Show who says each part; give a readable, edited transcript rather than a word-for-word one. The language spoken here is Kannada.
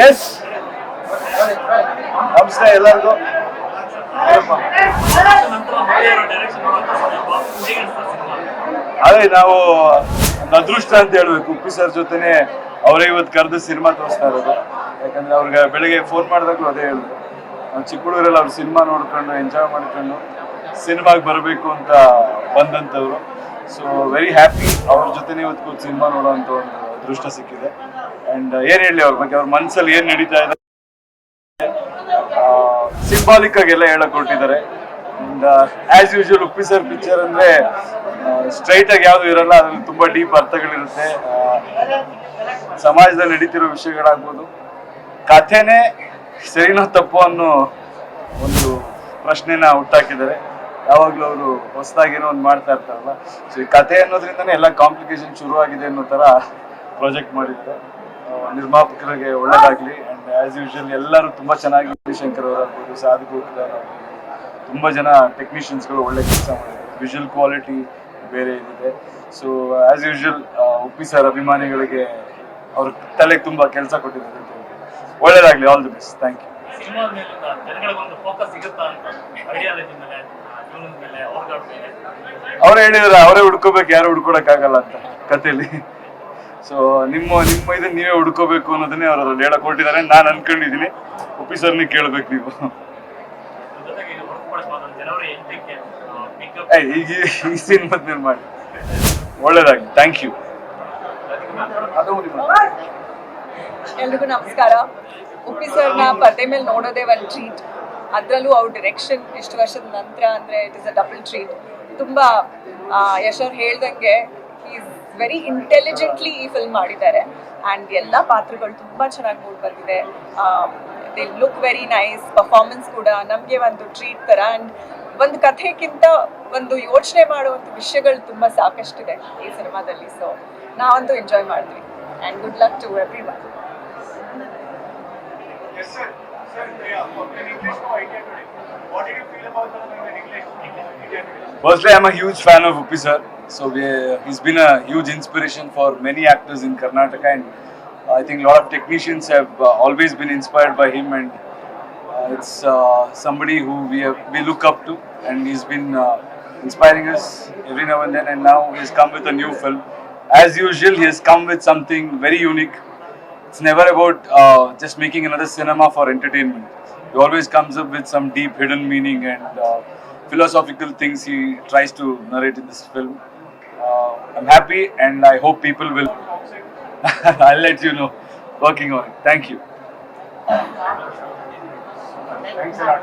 Speaker 1: ಎಸ್ ನಮಸ್ತೆ ಎಲ್ಲರಿಗೂ. ಅದೇ ನಾವು ಅದೃಷ್ಟ ಅಂತ ಹೇಳ್ಬೇಕು. ಉಪ್ಪಿ ಸರ್ ಜೊತೆನೆ ಅವರೇ ಇವತ್ತು ಕರೆದು ಸಿನಿಮಾ ತೋರಿಸ್ತಾ ಇರೋದು. ಯಾಕಂದ್ರೆ ಅವ್ರಿಗೆ ಬೆಳಿಗ್ಗೆ ಫೋನ್ ಮಾಡಿದಾಗಲೂ ಅದೇ ಹೇಳಿದ್ರು, ನಾವು ಚಿಕ್ಕ ಹುಡುಗರೆಲ್ಲ ಅವ್ರು ಸಿನಿಮಾ ನೋಡ್ಕೊಂಡು ಎಂಜಾಯ್ ಮಾಡ್ಕೊಂಡು ಸಿನಿಮಾಗೆ ಬರಬೇಕು ಅಂತ ಬಂದಂಥವ್ರು. ಸೊ ವೆರಿ ಹ್ಯಾಪಿ ಅವ್ರ ಜೊತೆನೇ ಇವತ್ತು ಕೂತು ಸಿನಿಮಾ ನೋಡೋವಂಥ ಒಂದು ಅದೃಷ್ಟ ಸಿಕ್ಕಿದೆ. ಆ್ಯಂಡ್ ಏನು ಹೇಳಿ ಅವ್ರ ಬಗ್ಗೆ, ಅವ್ರ ಮನಸ್ಸಲ್ಲಿ ಏನು ನಡೀತಾ ಇದೆ ಸಿಂಬಾಲಿಕ್ ಆಗಿ ಎಲ್ಲ ಹೇಳಕ್ ಕೊಟ್ಟಿದ್ದಾರೆ. And as usual Uppi sir picture ಅಂದ್ರೆ ಸ್ಟ್ರೈಟ್ ಆಗಿ ಯಾವ್ದು ಇರಲ್ಲ, ಅದ್ರಲ್ಲಿ ತುಂಬಾ ಡೀಪ್ ಅರ್ಥಗಳಿರುತ್ತೆ. ಸಮಾಜದಲ್ಲಿ ನಡೀತಿರೋ ವಿಷಯಗಳಾಗ್ಬೋದು, ಕಥೆನೇ ಸರಿನೋ ತಪ್ಪು ಅನ್ನೋ ಒಂದು ಪ್ರಶ್ನೆನ ಹುಟ್ಟಾಕಿದ್ದಾರೆ. ಯಾವಾಗ್ಲೂ ಅವರು ಹೊಸದಾಗೇನೋ ಒಂದು ಮಾಡ್ತಾ ಇರ್ತಾರಲ್ಲ, ಸೊ ಈ ಕಥೆ ಅನ್ನೋದ್ರಿಂದನೇ ಎಲ್ಲ ಕಾಂಪ್ಲಿಕೇಶನ್ ಶುರು ಆಗಿದೆ ಅನ್ನೋ ತರ ಪ್ರಾಜೆಕ್ಟ್ ಮಾಡಿದ್ದಾರೆ. ನಿರ್ಮಾಪಕರಿಗೆ ಒಳ್ಳೇದಾಗ್ಲಿ. ಅಂಡ್ ಆಸ್ ಯೂಶುವಲ್ ಎಲ್ಲರೂ ತುಂಬಾ ಚೆನ್ನಾಗಿ, ಶಂಕರ್ ಅವರಾಗ್ಬೋದು, ಸಾಧು ತುಂಬಾ ಜನ ಟೆಕ್ನಿಷಿಯನ್ಸ್ಗಳು ಒಳ್ಳೆ ಕೆಲಸ ಮಾಡಿದ್ದಾರೆ. ವಿಜುವಲ್ ಕ್ವಾಲಿಟಿ ಬೇರೆ ಇದೆ. So as usual Uppi sir ಅಭಿಮಾನಿಗಳಿಗೆ ಅವ್ರ ತಲೆಗೆ ತುಂಬಾ ಕೆಲಸ ಕೊಟ್ಟಿದ್ದಾರೆ. ಒಳ್ಳೇದಾಗ್ಲಿ, all the best. Thank you. ಅವರೇ ಹೇಳಿದ್ರೆ ಅವರೇ ಹುಡ್ಕೋಬೇಕು, ಯಾರು ಹುಡ್ಕೊಡಕ್ಕಾಗಲ್ಲ ಅಂತ ಕಥೆಯಲ್ಲಿ. ಸೊ ನಿಮ್ಮ ಇದನ್ನ ನೀವೇ ಹುಡ್ಕೋಬೇಕು ಅನ್ನೋದನ್ನೇ ಅವ್ರು ಅದ್ರಲ್ಲಿ ಹೇಳಕ್ ಹೊರಟಿದ್ದಾರೆ. ನಾನು ಅನ್ಕೊಂಡಿದ್ದೀನಿ, ಉಪ್ಪಿ ಸರ್ನಿ ಕೇಳ್ಬೇಕು ನೀವು. ಈಗ ಈ ಸಿನಿಮಾದ ಮಾಡಿ ಒಳ್ಳೇದಾಗಿ. Thank you.
Speaker 2: ಎಲ್ರಿಗೂ ನಮಸ್ಕಾರ. ಉಪ್ಪಿ ಸರ್ನ ಪರದೆ ಮೇಲೆ ನೋಡೋದೇ ಒಂದು ಟ್ರೀಟ್. ಅದರಲ್ಲೂ ಅವ್ರ ಡಿರೆಕ್ಷನ್ ಇಷ್ಟು ವರ್ಷದ ನಂತರ ಅಂದರೆ it is a double treat. ತುಂಬ ಯಶೋರ್ ಹೇಳ್ದಂಗೆ ಈಸ್ ವೆರಿ ಇಂಟೆಲಿಜೆಂಟ್ಲಿ ಈ ಫಿಲ್ಮ್ ಮಾಡಿದ್ದಾರೆ. ಆ್ಯಂಡ್ ಎಲ್ಲ ಪಾತ್ರಗಳು ತುಂಬ ಚೆನ್ನಾಗಿ ಮೂಡ್ ಬಂದಿದೆ. They look very nice. Performance ಕೂಡ ನಮಗೆ ಒಂದು ಟ್ರೀಟ್ ಥರ. ಆ್ಯಂಡ್ ಒಂದು ಕಥೆಗಿಂತ ಒಂದು ಯೋಚನೆ ಮಾಡುವಂಥ ವಿಷಯಗಳು ತುಂಬ ಸಾಕಷ್ಟಿದೆ ಈ ಸಿನಿಮಾದಲ್ಲಿ. ಸೊ ನಾವಂತೂ ಎಂಜಾಯ್ ಮಾಡಿದ್ವಿ. And good luck to everyone.
Speaker 1: Firstly, I'm a huge fan of Uppi sir. So he's been a huge inspiration for many actors in Karnataka, and I think a lot of technicians have always been inspired by him, and it's somebody who we look up to, and he's been inspiring us every now and then. And now he's come with a new film. As usual, he has come with something very unique. It's never about just making another cinema for entertainment. He always comes up with some deep hidden meaning and philosophical things he tries to narrate in this film. I'm happy, and I hope people will. I'll let you know. Working on it. Thank you. Thanks a lot.